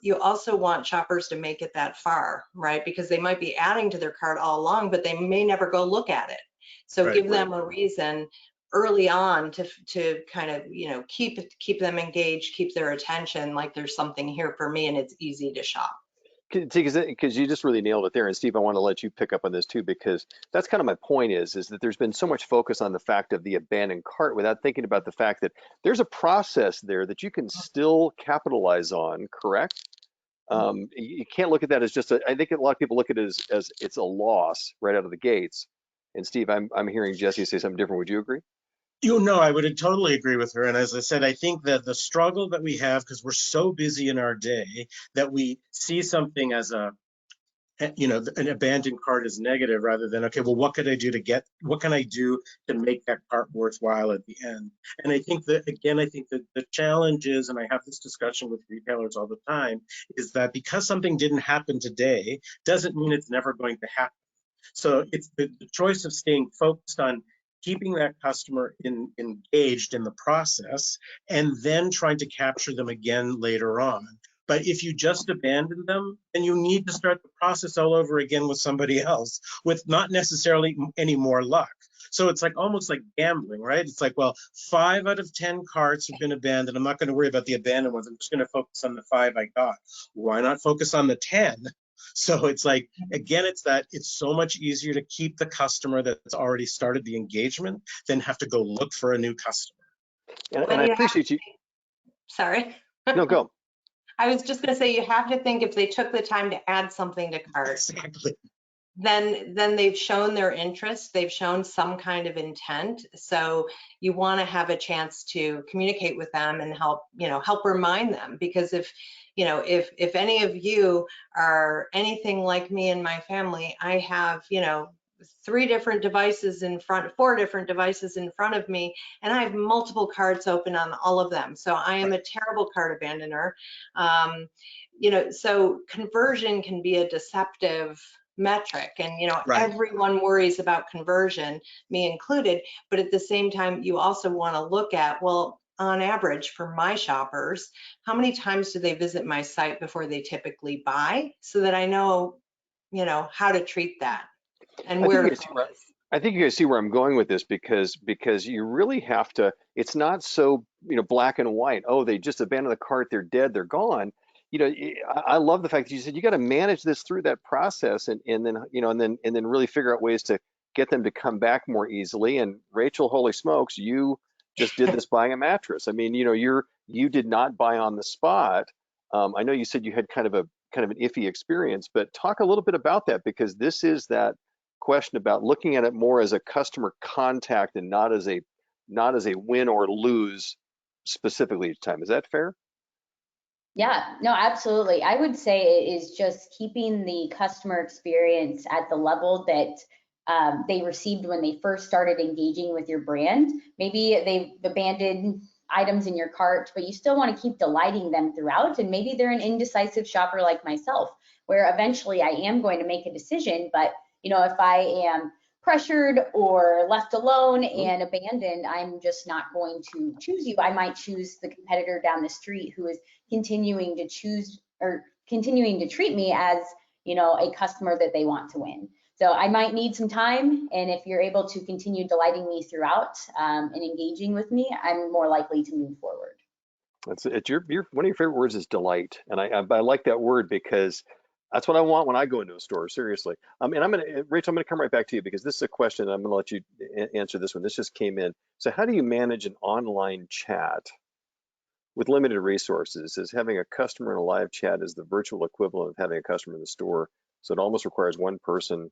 you also want shoppers to make it that far, right? Because they might be adding to their cart all along, but they may never go look at it. So give them a reason early on to kind of, you know, keep them engaged, keep their attention, like there's something here for me and it's easy to shop. Because you just really nailed it there. And Steve, I want to let you pick up on this too, because that's kind of my point is that there's been so much focus on the fact of the abandoned cart without thinking about the fact that there's a process there that you can still capitalize on, correct? You can't look at that as just I think a lot of people look at it as it's a loss right out of the gates. And Steve, I'm hearing Jesse say something different. Would you agree? You know, I would totally agree with her. And as I said, I think that the struggle that we have, because we're so busy in our day, that we see something as you know, an abandoned cart is negative rather than, okay, well, what can I do to make that cart worthwhile at the end? And I think that, again, the challenge is, and I have this discussion with retailers all the time, is that because something didn't happen today, doesn't mean it's never going to happen. So it's the choice of staying focused on keeping that customer engaged in the process and then trying to capture them again later on. But if you just abandon them, then you need to start the process all over again with somebody else with not necessarily any more luck. So it's like almost like gambling, right? It's like, well, 5 out of 10 carts have been abandoned. I'm not going to worry about the abandoned ones. I'm just going to focus on the 5 I got. Why not focus on the 10? So it's like, again, it's so much easier to keep the customer that's already started the engagement than have to go look for a new customer. And I appreciate you. Sorry. No, go. I was just going to say, you have to think if they took the time to add something to cart, Exactly. then they've shown their interest, they've shown some kind of intent. So you want to have a chance to communicate with them and help remind them, because if any of you are anything like me and my family, I have 4 different devices in front of me, and I have multiple carts open on all of them. So I am a terrible cart abandoner. So conversion can be a deceptive metric, and Right. everyone worries about conversion, me included, but at the same time you also want to look at, well, on average for my shoppers, how many times do they visit my site before they typically buy, so that I know how to treat that and where to focus. I think you guys see where I'm going with this, because you really have to, it's not so, black and white. Oh, they just abandoned the cart, they're dead, they're gone. I love the fact that you said you got to manage this through that process, and then really figure out ways to get them to come back more easily. And Rachel, holy smokes, you just did this buying a mattress. I mean, you did not buy on the spot. I know you said you had kind of an iffy experience, but talk a little bit about that, because this is that question about looking at it more as a customer contact and not as a win or lose specifically each time. Is that fair? Yeah, no, absolutely. I would say it is just keeping the customer experience at the level that they received when they first started engaging with your brand. Maybe they've abandoned items in your cart, but you still want to keep delighting them throughout. And maybe they're an indecisive shopper like myself, where eventually I am going to make a decision, but if I am pressured or left alone and abandoned, I'm just not going to choose you. I might choose the competitor down the street who is continuing to treat me as, a customer that they want to win. So I might need some time, and if you're able to continue delighting me throughout and engaging with me, I'm more likely to move forward. It's your one of your favorite words is delight, and I like that word, because that's what I want when I go into a store, seriously. And Rachel, I'm gonna come right back to you, because this is a question. I'm gonna let you answer this one. This just came in. So how do you manage an online chat with limited resources? Is having a customer in a live chat is the virtual equivalent of having a customer in the store. So it almost requires one person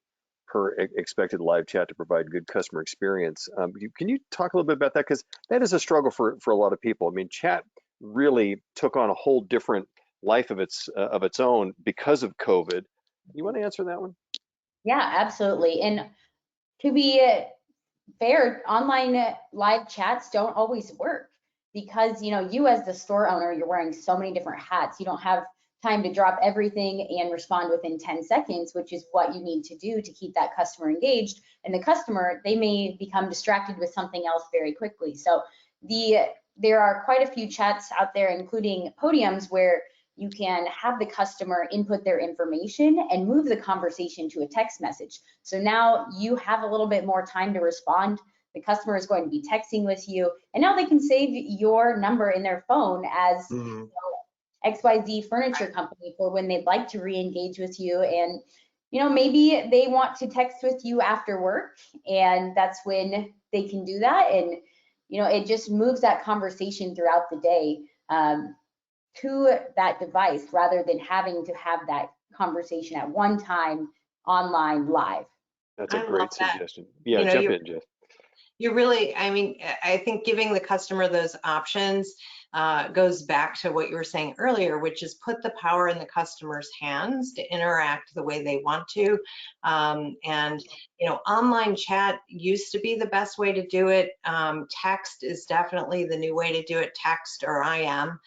per expected live chat to provide good customer experience. Can you talk a little bit about that? Because that is a struggle for a lot of people. I mean, chat really took on a whole different life of its own because of COVID. You want to answer that one? Yeah, absolutely. And to be fair, online live chats don't always work, because you as the store owner, you're wearing so many different hats. You don't have time to drop everything and respond within 10 seconds, which is what you need to do to keep that customer engaged. And the customer, they may become distracted with something else very quickly. So there are quite a few chats out there, including podiums, where you can have the customer input their information and move the conversation to a text message. So now you have a little bit more time to respond. The customer is going to be texting with you, and now they can save your number in their phone as XYZ Furniture Company for when they'd like to re-engage with you. And maybe they want to text with you after work, and that's when they can do that. And it just moves that conversation throughout the day to that device, rather than having to have that conversation at one time online live. That's a great suggestion. Yeah, jump in, Jess. You really, I think giving the customer those options goes back to what you were saying earlier, which is put the power in the customer's hands to interact the way they want to. And online chat used to be the best way to do it. Text is definitely the new way to do it, text or IM.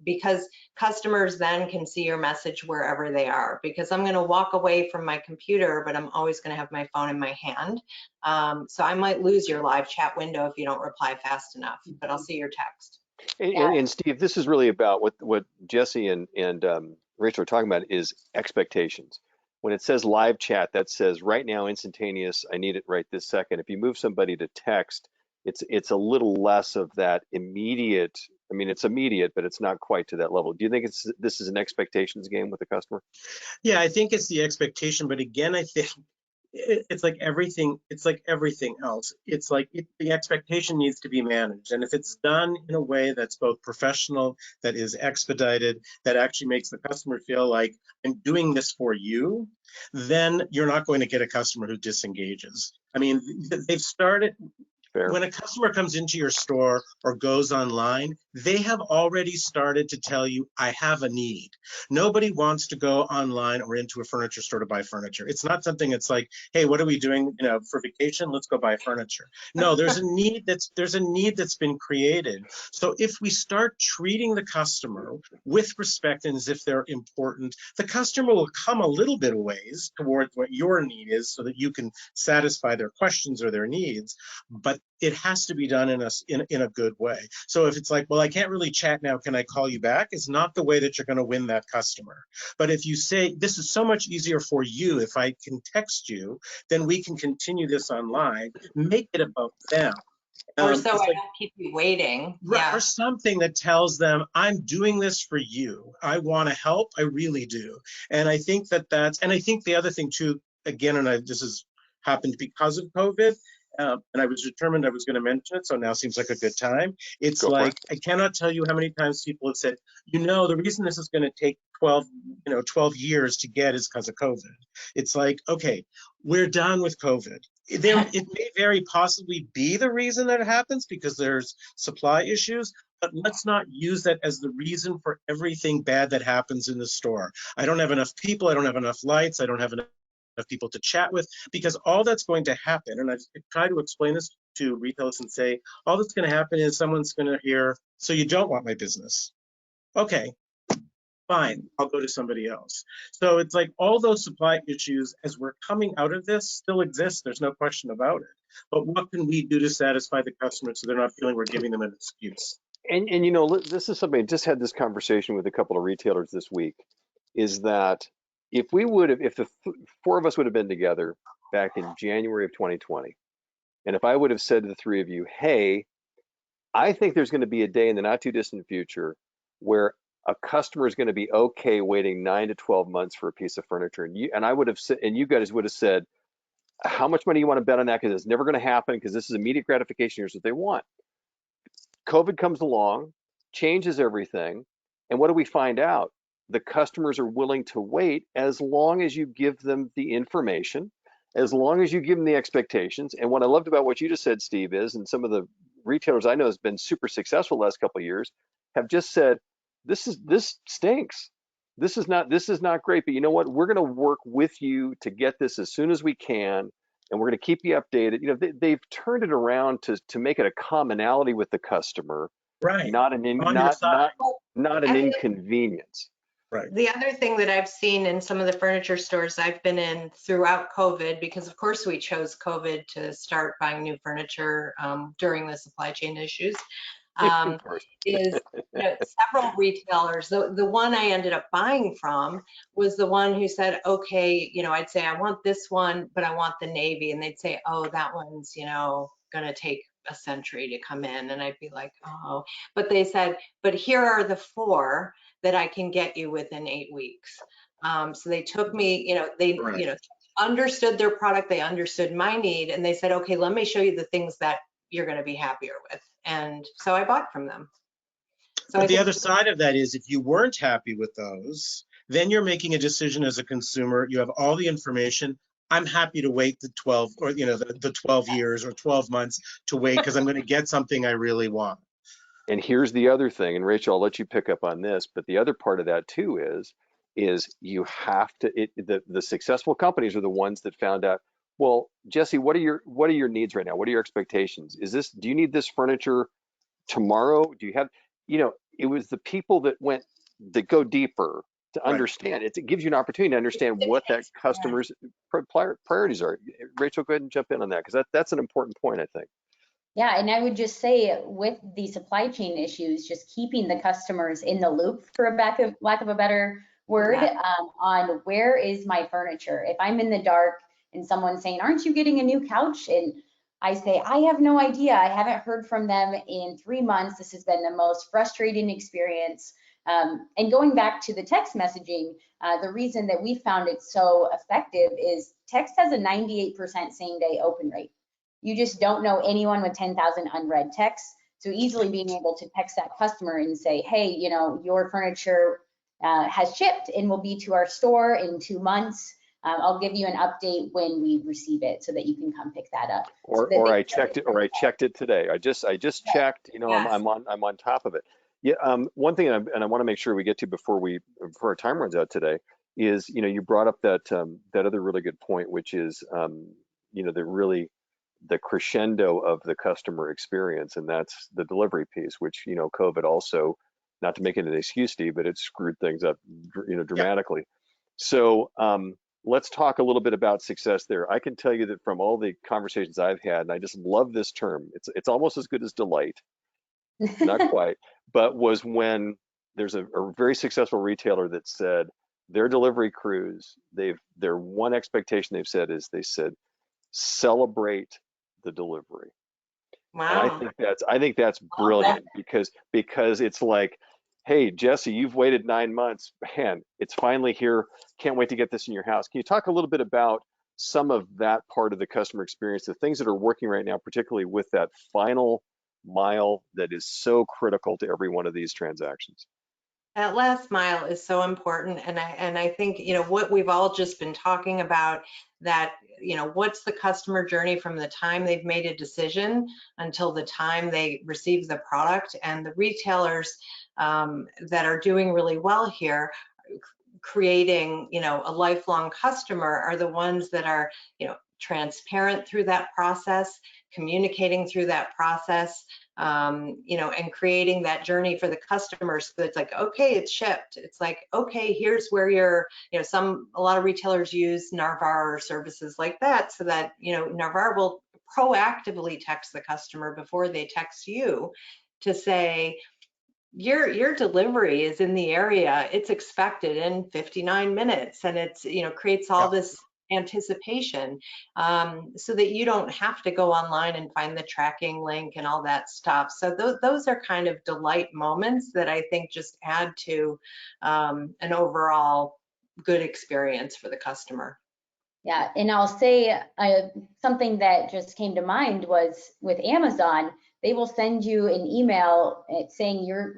Because customers then can see your message wherever they are, because I'm going to walk away from my computer, but I'm always going to have my phone in my hand. So I might lose your live chat window if you don't reply fast enough, but I'll see your text. And Steve, this is really about what Jesse and Rachel are talking about, is expectations. when it says live chat, that says right now instantaneous, I need it right this second. If you move somebody to text, it's a little less of that immediate. I mean, it's immediate, but it's not quite to that level. Do you think this is an expectations game with the customer? Yeah, I think it's the expectation, but again, I think it's like everything. It's like everything else. It's like the expectation needs to be managed, and if it's done in a way that's both professional, that is expedited, that actually makes the customer feel like I'm doing this for you, then you're not going to get a customer who disengages. I mean, they've started. Fair. When a customer comes into your store or goes online, they have already started to tell you, I have a need. Nobody wants to go online or into a furniture store to buy furniture. It's not something that's like, hey, what are we doing, for vacation? Let's go buy furniture. No, there's a need that's been created. So if we start treating the customer with respect and as if they're important, the customer will come a little bit of ways towards what your need is so that you can satisfy their questions or their needs. But it has to be done in a good way. So if it's like, well, I can't really chat now, can I call you back? It's not the way that you're going to win that customer. But if you say, this is so much easier for you if I can text you, then we can continue this online, make it about them. Or so I don't keep you waiting. Yeah. Or something that tells them, I'm doing this for you. I want to help. I really do. And I think and I think the other thing too, again, and this has happened because of COVID, and I was determined I was going to mention it, so now seems like a good time. It's like, I cannot tell you how many times people have said, the reason this is going to take 12 years to get is because of COVID. It's like, okay, we're done with COVID. It may very possibly be the reason that it happens because there's supply issues, but let's not use that as the reason for everything bad that happens in the store. I don't have enough people, I don't have enough lights, I don't have enough people to chat with, because all that's going to happen, and I've tried to explain this to retailers and say, all that's going to happen is someone's going to hear, so you don't want my business. Okay, fine, I'll go to somebody else. So it's like all those supply issues as we're coming out of this still exist. There's no question about it. But what can we do to satisfy the customer so they're not feeling we're giving them an excuse? And this is something I just had this conversation with a couple of retailers this week, is that if the four of us would have been together back in January of 2020, and if I would have said to the three of you, hey, I think there's going to be a day in the not too distant future where a customer is going to be okay waiting 9 to 12 months for a piece of furniture, and I would have said, and you guys would have said, how much money you want to bet on that? Because it's never going to happen, because this is immediate gratification. Here's what they want. COVID comes along, changes everything, and what do we find out? The customers are willing to wait as long as you give them the information, as long as you give them the expectations. And what I loved about what you just said, Steve, is, and some of the retailers I know has been super successful the last couple of years, have just said, this stinks. This is not great, but you know what? We're going to work with you to get this as soon as we can, and we're going to keep you updated. They've turned it around to make it a commonality with the customer, right? Not an inconvenience. Right. The other thing that I've seen in some of the furniture stores I've been in throughout COVID, because of course we chose COVID to start buying new furniture during the supply chain issues, is several retailers. The one I ended up buying from was the one who said, okay, I'd say I want this one, but I want the navy, and they'd say, oh, that one's gonna take a century to come in, and I'd be like, oh, but they said, but here are the 4 that I can get you within 8 weeks. So they took me, they understood their product, they understood my need, and they said, okay, let me show you the things that you're going to be happier with. And so I bought from them. So but the other side of that is, if you weren't happy with those, then you're making a decision as a consumer. You have all the information. I'm happy to wait the 12 or the 12 years or 12 months to wait because I'm going to get something I really want. And here's the other thing, and Rachel, I'll let you pick up on this, but the other part of that too is you have to, the successful companies are the ones that found out, well, Jesse, what are your needs right now? What are your expectations? Do you need this furniture tomorrow? Do you have, it was the people that go deeper to understand. It gives you an opportunity to understand what that customer's priorities are. Rachel, go ahead and jump in on that, because that's an important point, I think. Yeah, and I would just say, with the supply chain issues, just keeping the customers in the loop, for lack of a better word on where is my furniture. If I'm in the dark and someone's saying, aren't you getting a new couch? And I say, I have no idea. I haven't heard from them in 3 months. This has been the most frustrating experience. And going back to the text messaging, the reason that we found it so effective is text has a 98% same day open rate. You just don't know anyone with 10,000 unread texts. So easily being able to text that customer and say, hey, you know, your furniture has shipped and will be to our store in 2 months. I'll give you an update when we receive it so that you can come pick that up. Or I checked it today. I just checked, you know, Yes. I'm on top of it. Yeah, one thing, and I want to make sure we get to before our time runs out today, is, you know, you brought up that that other really good point, which is, you know, the crescendo of the customer experience, and that's the delivery piece, which, you know, COVID also, not to make it an excuse, Steve, but it screwed things up, you know, dramatically. So let's talk a little bit about success there. I can tell you that from all the conversations I've had, and I just love this term, it's almost as good as delight, not quite, but was when there's a very successful retailer that said their delivery crews, their one expectation they've said is, they said, celebrate the delivery. Wow. And I think that's brilliant, because it's like, hey, Jesse, you've waited 9 months, man, it's finally here. Can't wait to get this in your house. Can you talk a little bit about some of that part of the customer experience, the things that are working right now, particularly with that final mile that is so critical to every one of these transactions? That last mile is so important, and I think, you know, what we've all just been talking about, that, you know, what's the customer journey from the time they've made a decision until the time they receive the product. And the retailers that are doing really well here, creating, you know, a lifelong customer, are the ones that are, you know, transparent through that process, communicating through that process, you know, and creating that journey for the customers. So it's like, okay, it's shipped. It's like, okay, here's where you're, you know, a lot of retailers use Narvar or services like that, so that, you know, Narvar will proactively text the customer before they text you to say, your delivery is in the area, it's expected in 59 minutes, and it's, you know, creates all this anticipation, so that you don't have to go online and find the tracking link and all that stuff. So those are kind of delight moments that I think just add to an overall good experience for the customer. Yeah, and I'll say something that just came to mind was with Amazon. They will send you an email saying your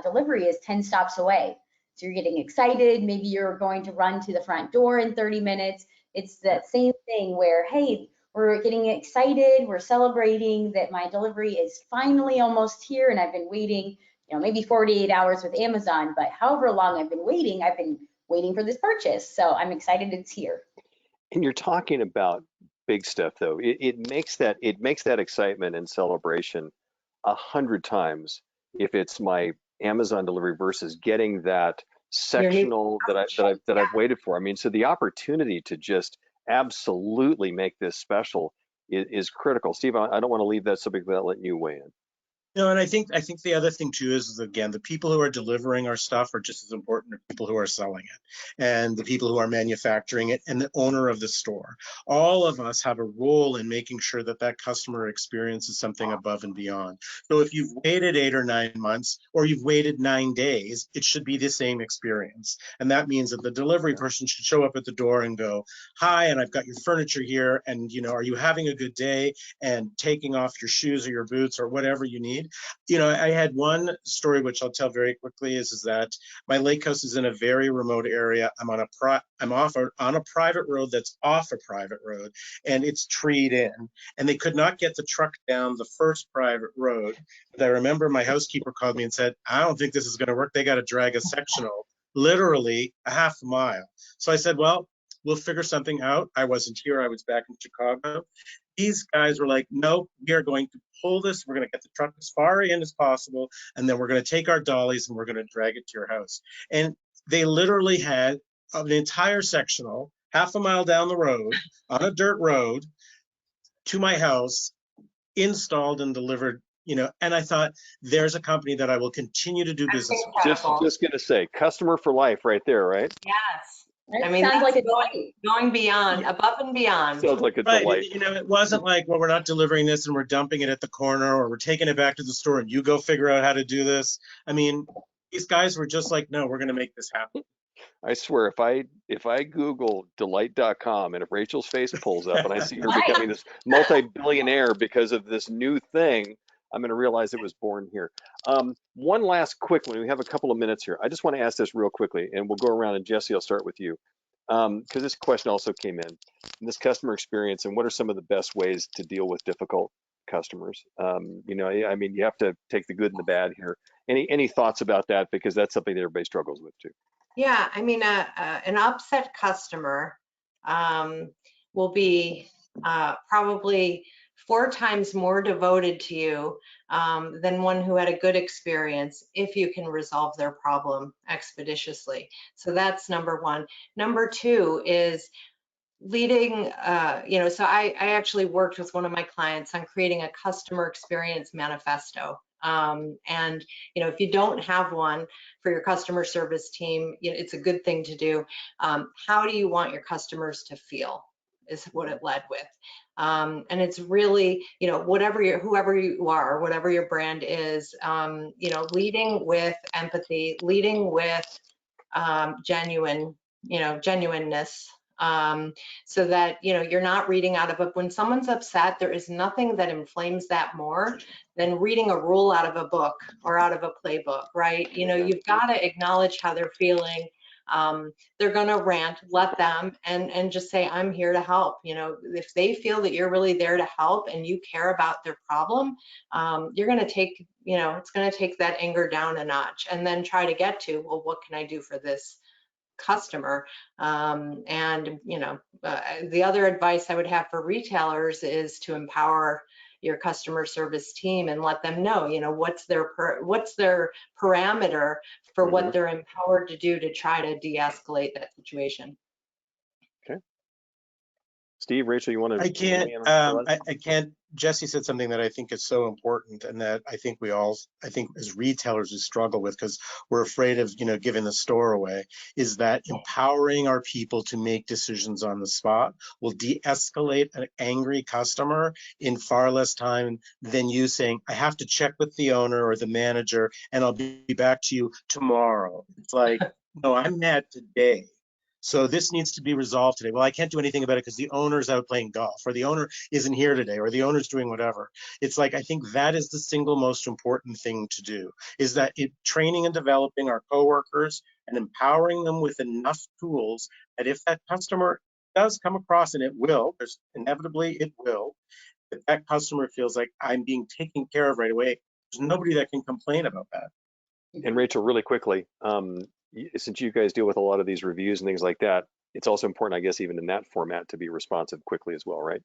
delivery is 10 stops away. So you're getting excited. Maybe you're going to run to the front door in 30 minutes. It's that same thing where, hey, we're getting excited. We're celebrating that my delivery is finally almost here, and I've been waiting, you know, maybe 48 hours with Amazon, but however long I've been waiting for this purchase. So I'm excited it's here. And you're talking about big stuff, though. It makes that excitement and celebration 100 times if it's my Amazon delivery versus getting that sectional that I've waited for. I mean, so the opportunity to just absolutely make this special is critical. Steve, I don't want to leave that subject without letting you weigh in. No, and I think the other thing too is again, the people who are delivering our stuff are just as important as people who are selling it, and the people who are manufacturing it, and the owner of the store. All of us have a role in making sure that that customer experience is something above and beyond. So if you've waited 8 or 9 months, or you've waited 9 days, it should be the same experience. And that means that the delivery person should show up at the door and go, "Hi, and I've got your furniture here, and you know, are you having a good day?" And taking off your shoes or your boots or whatever you need. You know, I had one story which I'll tell very quickly is that my lake house is in a very remote area. I'm on a private road that's off a private road, and it's treed in, and they could not get the truck down the first private road. But I remember my housekeeper called me and said, "I don't think this is going to work. They got to drag a sectional literally a half a mile." So I said, "Well, we'll figure something out." I wasn't here. I was back in Chicago. These guys were like, "No, we are going to pull this. We're going to get the truck as far in as possible, and then we're going to take our dollies and we're going to drag it to your house." And they literally had an entire sectional, half a mile down the road, on a dirt road, to my house, installed and delivered, and I thought, there's a company that I will continue to do That's business with. incredible. Just gonna say, customer for life right there, right? Yes. That I mean, sounds like a that's going beyond, above and beyond. Sounds like a Right, delight. it wasn't like, well, we're not delivering this and we're dumping it at the corner, or we're taking it back to the store and you go figure out how to do this. I mean, these guys were just like, no, we're going to make this happen. I swear, if I Google delight.com and if Rachel's face pulls up and I see her Right. becoming this multi-billionaire because of this new thing, I'm going to realize it was born here. One last quick one. We have a couple of minutes here. I just want to ask this real quickly, and we'll go around. And Jesse, I'll start with you because this question also came in. This customer experience, and what are some of the best ways to deal with difficult customers? I mean, you have to take the good and the bad here. Any thoughts about that? Because that's something that everybody struggles with too. Yeah, I mean, an upset customer will be probably 4 times more devoted to you than one who had a good experience if you can resolve their problem expeditiously. So that's number one. Number two is leading, so I actually worked with one of my clients on creating a customer experience manifesto. And if you don't have one for your customer service team, it's a good thing to do. How do you want your customers to feel is what it led with. And it's really, whoever you are, whatever your brand is, leading with empathy, leading with genuineness. So that you're not reading out of a, when someone's upset, there is nothing that inflames that more than reading a rule out of a book or out of a playbook, right? You've got to acknowledge how they're feeling. They're going to rant, let them, and just say, I'm here to help. If they feel that you're really there to help and you care about their problem, you're going to take, it's going to take that anger down a notch and then try to get to, well, what can I do for this customer? The other advice I would have for retailers is to empower your customer service team and let them know, what's their parameter for what they're empowered to do to try to de-escalate that situation. Okay. Steve, Rachel, you want to? I can't. Jesse said something that I think is so important, and that I think as retailers we struggle with because we're afraid of, giving the store away, is that empowering our people to make decisions on the spot will de-escalate an angry customer in far less time than you saying, I have to check with the owner or the manager and I'll be back to you tomorrow. It's like, no, I'm mad today. So this needs to be resolved today. Well, I can't do anything about it because the owner's out playing golf, or the owner isn't here today, or the owner's doing whatever. It's like, I think that is the single most important thing to do, is that training and developing our coworkers and empowering them with enough tools that if that customer does come across, and it will, inevitably it will, that customer feels like I'm being taken care of right away. There's nobody that can complain about that. And Rachel, really quickly, since you guys deal with a lot of these reviews and things like that, it's also important, I guess, even in that format, to be responsive quickly as well, right?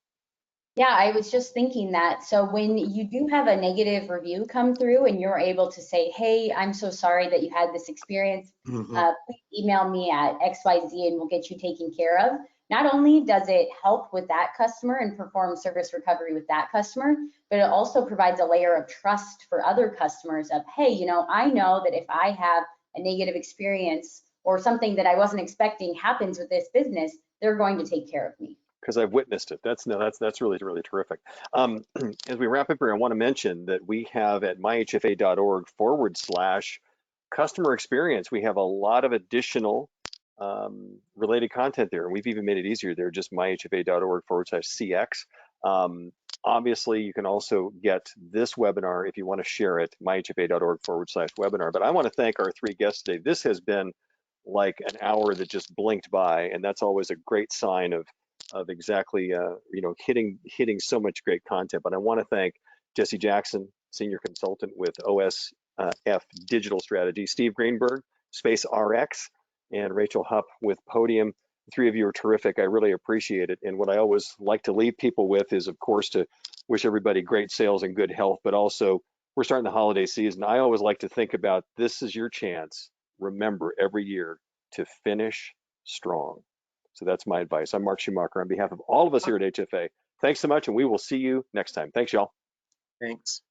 Yeah, I was just thinking that. So when you do have a negative review come through and you're able to say, hey, I'm so sorry that you had this experience, please email me at XYZ and we'll get you taken care of. Not only does it help with that customer and perform service recovery with that customer, but it also provides a layer of trust for other customers of, hey, I know that if I have a negative experience or something that I wasn't expecting happens with this business, they're going to take care of me. Because I've witnessed it. That's really, really terrific. As we wrap up here, I want to mention that we have at myhfa.org/customer experience, we have a lot of additional related content there. And we've even made it easier there, just myhfa.org/CX. Obviously, you can also get this webinar if you want to share it, myhfa.org/webinar. But I want to thank our 3 guests today. This has been like an hour that just blinked by, and that's always a great sign of exactly hitting so much great content. But I want to thank Jesse Jackson, Senior Consultant with OSF Digital Strategy, Steve Greenberg, Space RX, and Rachel Hupp with Podium. The 3 of you are terrific. I really appreciate it. And what I always like to leave people with is, of course, to wish everybody great sales and good health, but also we're starting the holiday season. I always like to think about, this is your chance, remember, every year to finish strong. So that's my advice. I'm Mark Schumacher on behalf of all of us here at HFA. Thanks so much, and we will see you next time. Thanks, y'all. Thanks.